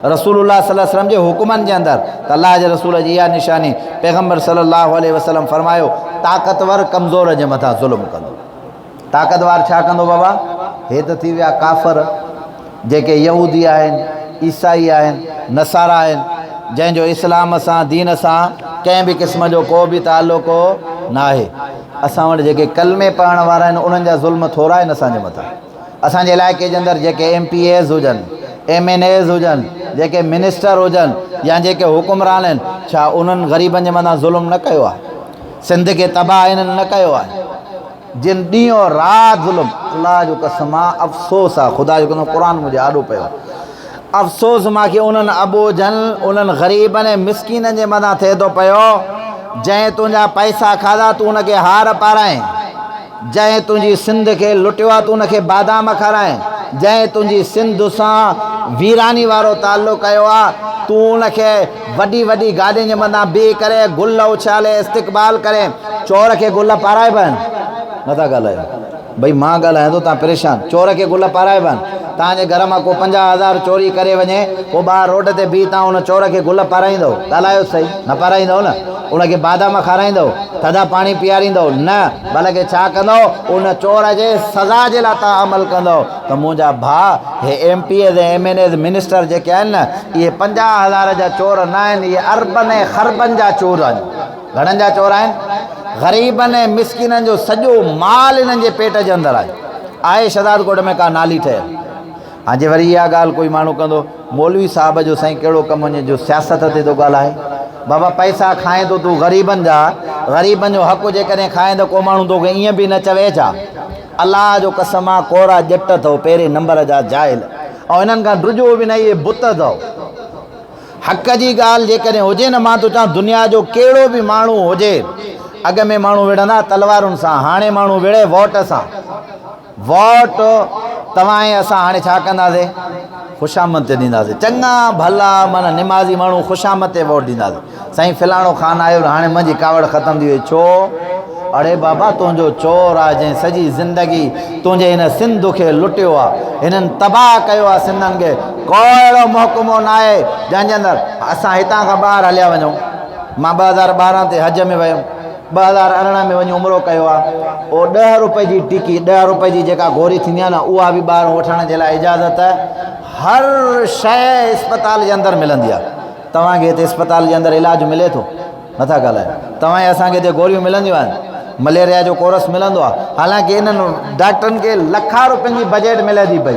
रसूलुल्लाह सल्लल्लाहु अलैहि वसल्लम जे हुकुमनि जे अंदरि त अल्लाह जे रसूल जी इहा निशानी पैगम्बर सल्लल्लाहु अलैहि वसल्लम फरमायो ताक़तवर कमज़ोर जे मथां ज़ुल्म कंदो। ताक़तवर छा कंदो बाबा? हे त थी विया काफ़र जेके यहूदी आहिनि, ईसाई आहिनि, नसारा आहिनि, जंहिंजो इस्लाम सां दीन सां कंहिं बि क़िस्म जो को बि ताल्लुक़ु न आहे। असां वटि जेके कलमे पढ़ण वारा आहिनि उन्हनि जा ज़ुल्म थोरा आहिनि असांजे मथां। असांजे इलाइक़े जे अंदरि जेके MPAs हुजनि, MNAs हुजनि, जेके मिनिस्टर हुजनि या जेके हुकुमरान आहिनि, छा उन्हनि ग़रीबनि जे मथां ज़ुल्म न कयो आहे? सिंध खे तबाह इन्हनि न कयो आहे? जिन ॾींहुं और राति ज़ुल्म, अलाह जो कसम आहे, अफ़सोस आहे, ख़ुदा जो कसम, क़ुर मुंहिंजे आॾो पियो अफ़सोस मूंखे उन्हनि अबोजन उन्हनि ग़रीबनि ऐं मिसकीननि जे मथां थिए थो पियो जंहिं तुंहिंजा पैसा खाधा तूं उनखे हार पाराए, जंहिं तुंहिंजी सिंध खे लुटियो आहे तूं उनखे बादाम खाराए, जंहिं तुंहिंजी सिंध सां वीरानी वारो ताल्लुक़ु कयो आहे तूं उनखे वॾी वॾी गाॾियुनि जे मथां बीह करे गुल उछाले इस्तक़बाल करे चोर खे गुल पाराइबा आहिनि। नथा ॻाल्हायो भई, मां ॻाल्हायां थो, तव्हां परेशान। चोर खे गुल पाराइबा आहिनि। तव्हांजे घर मां को 50,000 चोरी करे वञे, पोइ ॿाहिरि रोड ते बीह तव्हां उन चोर खे गुल पाराईंदव? ॻाल्हायो सही, न पाराईंदव न? उनखे बादाम खाराईंदव, थधा पाणी पीआरींदव? न। बल्कि छा कंदव? उन चोर जे सज़ा जे लाइ तव्हां अमल कंदव। त मुंहिंजा भाउ, हे MPAs ऐं MNAs मिनिस्टर जेके आहिनि न, इहे 50,000 जा चोर न आहिनि, इहे अरबनि ऐं ख़रबनि जा चोर आहिनि। घणनि जा चोर आहिनि? ग़रीबनि ऐं मिसकिननि जो सॼो माल इन्हनि जे पेट जे अंदरि आहे शहदादकोट में का नाली ठहियल। हाणे वरी इहा ॻाल्हि कोई माण्हू कंदो, मौलवी साहब जो साईं कहिड़ो कमु वञे जो सियासत ते थो ॻाल्हाए? बाबा पैसा खाए थो तूं ग़रीबनि जा, ग़रीबनि जो हक़ु जेकॾहिं खाए त को माण्हू तोखे ईअं बि न चवे छा? अलाह जो कसम आहे, कोरा ॼट अथव पहिरें नंबर जा जाइल, ऐं हिननि खां ड्रुजो बि न, इहे बुत अथव। हक़ जी ॻाल्हि जेकॾहिं हुजे न, मां थो चवां दुनिया जो कहिड़ो बि माण्हू हुजे, अॻ में माण्हू विढ़ंदा तलवारुनि सां, हाणे माण्हू विढ़े वोट सां। वोट तव्हां ऐं असां हाणे छा कंदासीं? ख़ुशामद ते ॾींदासीं। चङा भला माना निमाज़ी माण्हू ख़ुशामद ते वोट ॾींदासीं। साईं फलाणो ख़ान आयो, हाणे मुंहिंजी कावड़ ख़तम थी वई। छो? अड़े बाबा, तुंहिंजो चोर आहे जंहिं सॼी ज़िंदगी तुंहिंजे हिन सिंध खे लुटियो आहे, हिननि तबाह कयो आहे सिंधनि खे। को अहिड़ो महकमो न आहे जंहिंजे अंदरि असां हितां खां ॿाहिरि हलिया वञूं। मां 2012 ते हज में वियुमि, 2018 में वञी उमिरो कयो आहे। उहो 10 रुपए जी टिकी, 10 रुपए जी जेका गोरी थींदी आहे न, उहा बि ॿाहिरि वठण जे लाइ इजाज़त हर शइ इस्पताल जे अंदरि मिलंदी आहे। तव्हांखे हिते इस्पताल जे अंदरि इलाजु मिले थो? नथा ॻाल्हायो। तव्हां असांखे हिते गोरियूं मिलंदियूं आहिनि, मलेरिया जो कोरस मिलंदो आहे। हालांकि इन्हनि डॉक्टरनि खे लखा रुपयनि जी बजट मिले थी पई।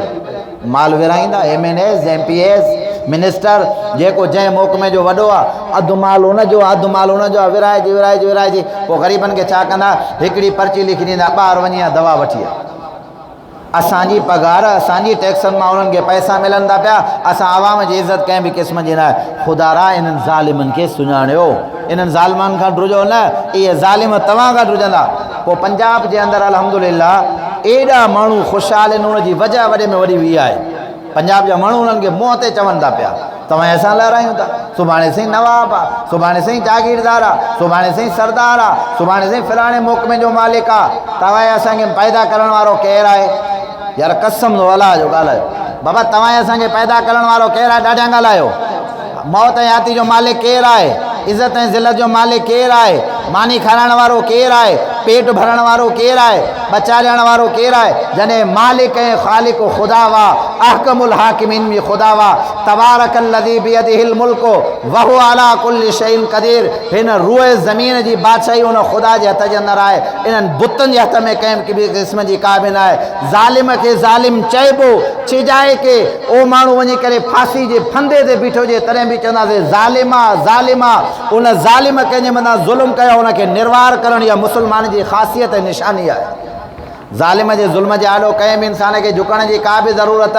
माल विराईंदा MNAs MPAs मिनिस्टर, जेको जंहिं मोकमे जो वॾो आहे, अधु माल हुनजो, अधु माल हुनजो आहे। विराइजी पोइ ग़रीबनि खे छा कंदा? हिकिड़ी पर्ची लिखी ॾींदा, ॿाहिरि वञी आहे दवा वठी आहे। असांजी पघार, असांजी टैक्सनि मां उन्हनि खे पैसा मिलनि था पिया। असां आवाम जी इज़त कंहिं बि क़िस्म जी न आहे। ख़ुदा रा इन्हनि ज़ालिमनि खे सुञाणियो, इन्हनि ज़ालिमनि खां ड्रुजो न, इहे ज़ालिम तव्हां खां ड्रुजंदा। पोइ पंजाब जे अंदरि अल्हम्दुलिल्लाह एॾा माण्हू ख़ुशहाल आहिनि, उनजी वजह वॾे में वॾी वी आहे। पंजाब जा माण्हू उन्हनि खे मुंहं ते चवनि था पिया, तव्हां असां लहरायूं था, सुभाणे साईं नवाब आहे, सुभाणे साईं जागीरदार आहे, सुभाणे साईं सरदार आहे, सुभाणे साईं फलाणे मोकमे जो मालिक आहे। तव्हां असांखे पैदा करण वारो केरु आहे? यार कसम थो अलाह जो ॻाल्हायो बाबा, तव्हां असांखे पैदा करण वारो केरु आहे? ॾाढा ॻाल्हायो। मौत ऐं याती जो मालिक केरु आहे? इज़त ऐं ज़िलत जो मालिक केरु आहे? मानी खाराइण वारो केरु आहे? पेट भरण वारो केरु आहे? बचा ॾियण वारो केरु आहे? जॾहिं मालिक ऐं ख़ालिक ख़ुदा वा, अहकमुल हाकिमीन बि ख़ुदा वा। तबारकल्लज़ी बियदिहिल मुल्क वहुव अला कुल्लि शैइन क़दीर। हिन रूए ज़मीन जी बादशाही उन ख़ुदा जे हथ जे अंदरि आहे। इन्हनि बुतनि जे हथ में कंहिं बि क़िस्म जी का बि न आहे। ज़ालिम खे ज़ालिम चइबो, छिजाए के ओ माण्हू वञी करे फांसी जे फंदे ते बीठो हुजे तॾहिं बि चवंदासीं ज़ालिमा ज़ालिमा। उन ज़ालिम कंहिंजे मथां ज़ुल्म कयो, उनखे निर्वार करणु इहा मुस्लमान जी ख़ासियत ऐं निशानी आहे। ज़ालिम जे ज़ुल्म जे आॾो कंहिं बि इंसान खे झुकण जी का बि ज़रूरत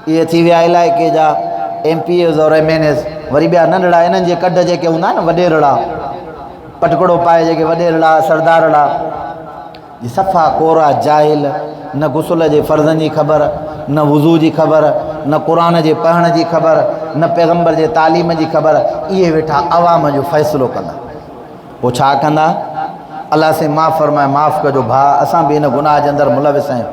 इहे थी विया इलाइक़े जा MPAs और MNAs। वरी ॿिया नंढड़ा इन्हनि जे कढ जेके हूंदा आहिनि वॾेरड़ा, पटकड़ो पाए जेके वॾेरड़ा सरदारड़ा, सफ़ा कोरा जाहिल, न गुसल जे फ़र्ज़नि जी ख़बर, न वुज़ू जी ख़बर, न क़ुरान जे पढ़ण जी ख़बर, न पैगम्बर जे तालीम जी ख़बर। इहे वेठा अवाम जो फ़ैसिलो कंदा। पोइ छा कंदा? अल्लाह से माफ़ फरमाए, माफ़ कजो भाउ, असां बि हिन गुनाह जे अंदरि मुलविस आहियूं।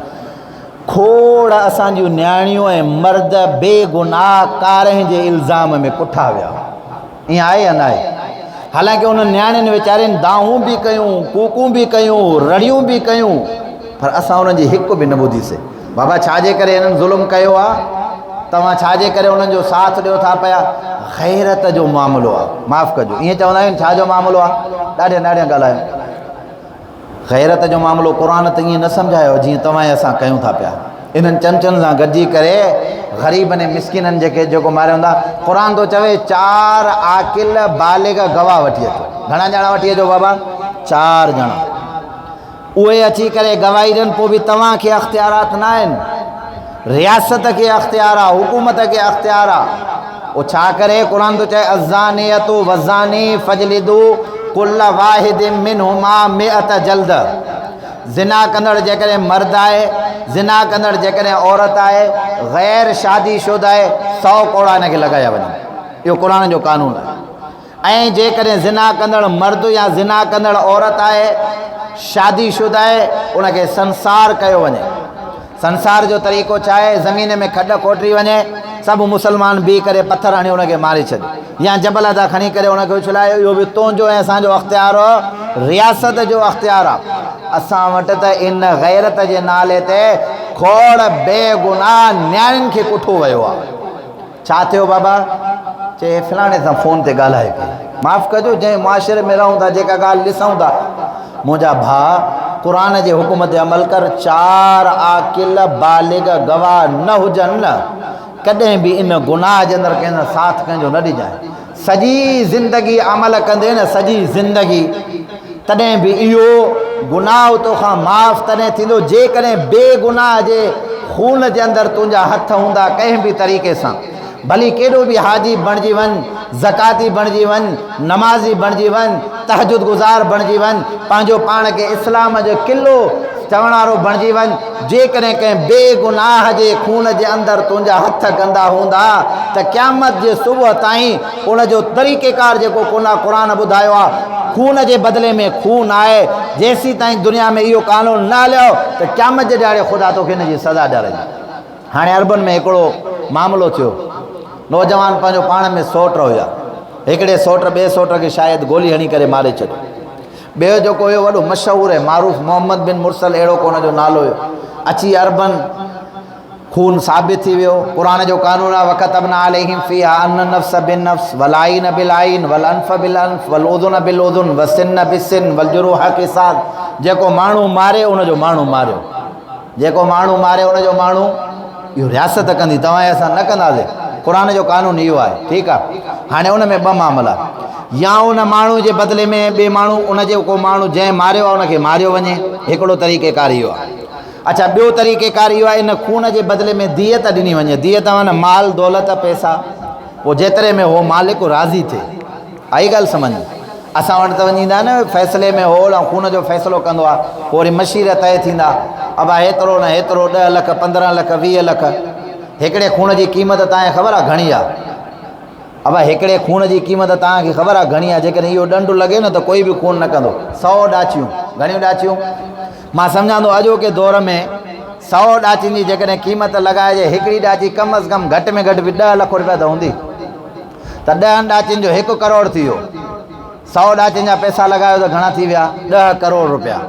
खोड़ असांजूं न्याणियूं ऐं मर्द बेगुनाह कारह जे इल्ज़ाम में कुठा विया। ईअं आहे या न आहे? हालांकि उन न्याणियुनि वीचारनि दाहूं बि कयूं, कूकूं बि कयूं, रड़ियूं बि कयूं, पर असां उन्हनि जी हिकु बि न ॿुधीसीं। बाबा छाजे करे हिननि ज़ुल्म कयो आहे? तव्हां छाजे करे उन्हनि जो साथ ॾियो था पिया? ग़ैरत जो मामिलो आहे। माफ़ु कजो, ईअं चवंदा आहिनि छा जो मामिलो आहे? ॾाढे ॻाल्हायूं। ग़ैरत जो मामिलो क़ुरान त ईअं न सम्झायो जीअं तव्हां ऐं असां कयूं था पिया। इन्हनि चमचनि सां गॾिजी करे ग़रीबनि ऐं मिसकिननि जेको मारियो हूंदा। क़ुरान थो चवे 4 आकिल बालिग गवाह वठी अचो। घणा ॼणा वठी अचो बाबा? 4 ॼणा। उहे अची करे गवाही ॾियनि, पोइ बि तव्हांखे अख़्तियारात न आहिनि। रियासत खे अख़्तियार आहे, हुकूमत खे अख़्तियार आहे। उहो छा करे? क़ुरान थो चए अज़ानियतु वज़ानी फजलिदू कुल्ल वाहिदिन मिनहुमा 100 जल्द। ज़िना कंदड़ जेकॾहिं मर्द आहे, ज़िना कंदड़ जेकॾहिं औरत आहे, ग़ैर शादीशुदा आहे, 100 कोड़ा हिनखे लॻाया वञनि। इहो क़ुरान जो कानून आहे। ऐं जेकॾहिं ज़िना कंदड़ मर्द या ज़िना कंदड़ औरत आहे, शादीशुदा आहे, उनखे संसार कयो वञे। संसार जो तरीक़ो छा आहे? ज़मीन में खॾ खोटरी वञे, सभु मुसलमान बीह करे पथर हणी उनखे मारे छॾे, या जबल था खणी करे उनखे उछलायो। इहो बि तुंहिंजो ऐं असांजो अख़्तियार आहे, रियासत जो अख़्तियार आहे। असां वटि त इन ग़ैरत जे नाले ते खोड़ बेगुनाह न्याणियुनि खे कुठो वियो आहे। छा थियो बाबा? चए फलाणे सां फ़ोन ते ॻाल्हाए पियो। माफ़ु कजो, जंहिं मुआशिरे में रहूं था, जेका ॻाल्हि ॾिसूं था, मुंहिंजा भाउ क़ुरान जे हुकुम ते अमल कर। 4 आकिल बालिग गवाह न हुजनि न, कॾहिं बि इन गुनाह जे अंदरि कंहिं साथ कंहिंजो न ॾिजांइ। सॼी ज़िंदगी अमल कंदे न, सॼी ज़िंदगी, तॾहिं बि इहो गुनाह तोखां माफ़ तॾहिं थींदो जेकॾहिं बेगुनाह जे खून जे अंदरि तुंहिंजा हथ हूंदा कंहिं बि तरीक़े सां। भली केॾो बि हाजी बणिजी वञ, ज़काती बणिजी वञ, नमाज़ी बणिजी वञ, तहजुद गुज़ार बणिजी वञ, पंहिंजो पाण खे इस्लाम जो क़िलो चवण वारो बणिजी वञ, जेकॾहिं कंहिं बेगुनाह जे खून जे अंदरि तुंहिंजा हथ गंदा हूंदा त क़यामत जे सुबुह ताईं उनजो तरीक़ेकार जेको क़ुरान ॿुधायो आहे, खून जे बदिले में खून आहे। जेसीं ताईं दुनिया में इहो कानून न हलियो त क़यामत जे ॾियारे ख़ुदा तोखे हिन जी सज़ा ॾियारंदी। हाणे अरबन में हिकिड़ो मामिलो थियो। नौजवान पंहिंजो पाण में सोट हुया। हिकिड़े सोट ॿिए सोट खे शायदि गोली हणी करे मारे छॾियो। ॿियो जेको हुयो वॾो मशहूरु आहे, मारूफ़ मोहम्मद बिन मुरसल अहिड़ो को हुनजो नालो हुयो। अची अरबन खून साबित थी वियो। क़ुरान जो कानून आहे वक़तबना अलैहिम फ़ीहा अन्न नफ़्स बिन नफ़्स वल आइन बिल आइन वल अनफ़ बिल अनफ़ वल उज़ुन बिल उज़ुन व सिन बिस सिन वल जुरूह क़िसास। जेको माण्हू मारे उनजो माण्हू मारियो, जेको माण्हू मारे उनजो माण्हू। इहो रियासत कंदी, तव्हां असां न कंदासीं। क़ुरान जो कानून इहो आहे, ठीकु आहे। हाणे उन में 2 मामला, या उन माण्हू जे बदिले में ॿिए माण्हू, उनजे को माण्हू जंहिं मारियो आहे उनखे मारियो वञे, हिकिड़ो तरीक़ेकार इहो आहे। अच्छा, ॿियो तरीक़ेकार इहो आहे, इन खून जे बदिले में दियत ॾिनी वञे। दियत माना माल दौलत पैसा, पोइ जेतिरे में हो मालिक राज़ी थिए। आई ॻाल्हि सम्झ? असां वटि त वञी ईंदा न फ़ैसिले में होल ऐं खून जो फ़ैसिलो कंदो आहे, पोइ वरी मशीर तय थींदा। अबा हेतिरो न हेतिरो, 10 लख 15 लख 20 लख। हिकिड़े खून जी क़ीमत तव्हांखे ख़बर आहे घणी आहे? अबा हिकिड़े खून जी क़ीमत तव्हांखे ख़बर आहे घणी आहे? जेकॾहिं इहो ॾंडु लॻे न त कोई बि खून न कंदो। 100 ॾाचियूं, घणियूं ॾाचियूं? मां सम्झां थो अॼोके दौर में 100 ॾाचियुनि जी जेकॾहिं क़ीमत लॻाइजे, हिकिड़ी ॾाची कम अज़ कम घटि में घटि बि 10 लख रुपया त हूंदी। त 10 ॾाचियुनि जो 1 करोड़ थी वियो। 100 ॾाचियुनि जा पैसा लॻायो त घणा थी विया? 10 करोड़ रुपया।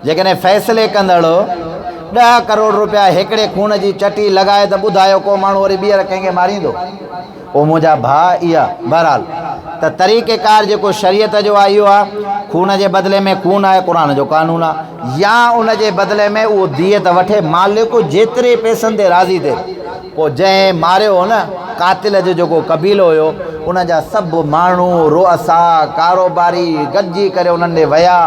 जेकॾहिं फ़ैसिले कंदड़ 10 करोड़ रुपया हिकिड़े खून जी चटी लॻाए त ॿुधायो को माण्हू वरी ॿीहर कंहिंखे मारींदो? पोइ मुंहिंजा भाउ इहा बहरहाल त तरीक़ेकार जेको शरीयत जो आहे इहो आहे, खून जे बदिले में खून आहे, क़ुरान जो कानून आहे। या उन जे बदिले में उहो दियत वठे, मालिक जेतिरे पैसनि ते राज़ी थिए। पोइ जंहिं मारियो हो न, कातिल जो जेको कबीलो हुयो, उन जा सभु माण्हू रुअसा कारोबारी गॾिजी करे उन्हनि ॾे विया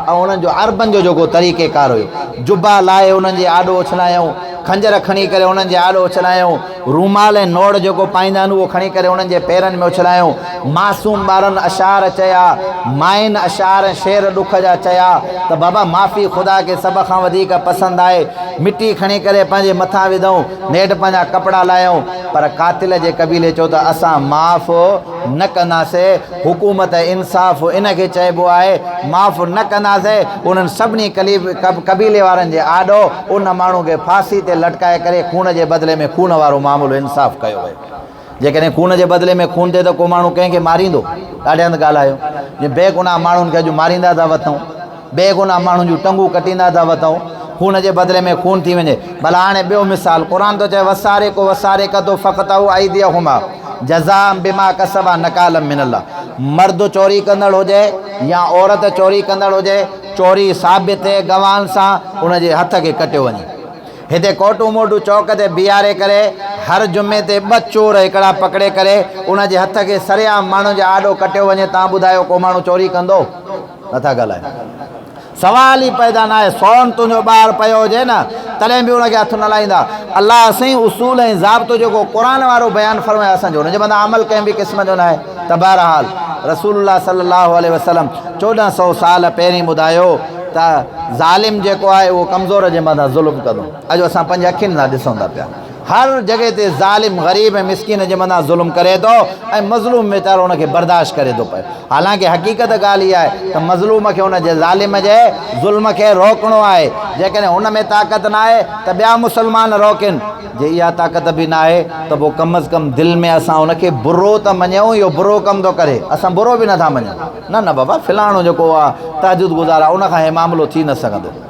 ऐं उन्हनि जो अरबनि जो जेको तरीक़ेकार हुयो, जुबा लाहे उन्हनि जे आॾो उछलायूं, खंजर खणी करे उन्हनि जे आॾो उछलायूं, रूमाल ऐं नोड़ जेको पाईंदा आहिनि उहो खणी करे उन्हनि जे पेरनि में उछलायूं। मासूम ॿारनि अशार चया, माइनि अशार शेर ॾुख जा चया त बाबा माफ़ी ख़ुदा खे सभ खां वधीक पसंदि आहे। मिटी खणी करे पंहिंजे मथां विधऊं, नेठि पंहिंजा कपिड़ा लाहियूं, पर कातिल जे कबीले चयो त असां माफ़ु न कंदासीं। हुकूमत इंसाफ़ इन खे चइबो आहे, माफ़ु न कंदासीं। उन्हनि सभिनी कबीले वारनि जे आॾो उन माण्हू खे फांसी ते लटकाए करे खून जे बदिले में खून वारो मामलो इंसाफ़ कयो वियो। जेकॾहिं खून जे बदिले में खून थिए त को माण्हू कंहिंखे मारींदो? ॾाढे हंधि ॻाल्हायो जे बेगुनाह माण्हुनि खे अॼु मारींदा था वठूं, बेगुनाह माण्हुनि जूं टंगूं कटींदा था वठूं, खून जे बदिले में खून थी वञे। भला हाणे ॿियो मिसाल, क़ुर थो चए वसारे को वसारे कदो फ़क़तहु आइदियहुमा जज़ा बिमा कसबा नकालम मिनल्लाह। मर्द चोरी कंदड़ हुजे या औरत चोरी कंदड़ हुजे, चोरी साबित गवाहनि सां उनजे हथ खे कटियो वञे। हिते कोटू मोटू चौक ते बीहारे करे हर जुमे ते 2 चोर हिकिड़ा पकड़े करे उनजे हथ खे सरेआम माण्हू जे आॾो कटियो वञे। तव्हां ॿुधायो को माण्हू चोरी कंदो? नथा ॻाल्हायो। सवाल ई पैदा न आहे। सोन तुंहिंजो ॿारु पियो हुजे न तॾहिं बि उनखे हथु न लाहींदा। अलाह असां उसूल ऐं ज़ाब्तो जेको क़ुर वारो बयानु फरमाए असांजो हुनजे मथां अमल कंहिं बि क़िस्म जो न आहे। त बहरहाल रसूलुल्लाह सल्लल्लाहु अलैहि वसल्लम 1400 साल पहिरीं ॿुधायो त ज़ालिम जेको आहे उहो कमज़ोर जे मथां ज़ुल्म कंदो। अॼु असां पंहिंजे अखियुनि सां ॾिसूं था पिया, हर जॻह ते ज़ालिम ग़रीब ऐं मिसकिन जे मथां ज़ुल्म करे थो ऐं मज़लूम वीचारो उनखे बर्दाश्त करे थो पए। हालांकि हक़ीक़त ॻाल्हि इहा आहे त मज़लूम खे उनजे ज़ालिम जे ज़ुल्म खे रोकणो आहे। जेकॾहिं हुन में ताक़त न आहे त ॿिया मुस्लमान रोकनि। जे इहा ताक़त बि न आहे त पोइ कम अज़ कम दिलि में असां उनखे बुरो त मञूं, इहो बुरो कम थो करे, असां बुरो बि नथा मञूं। न न बाबा, फिलाणो जेको आहे तहजुद गुज़ार आहे, उनखां हे मामिलो थी न सघंदो।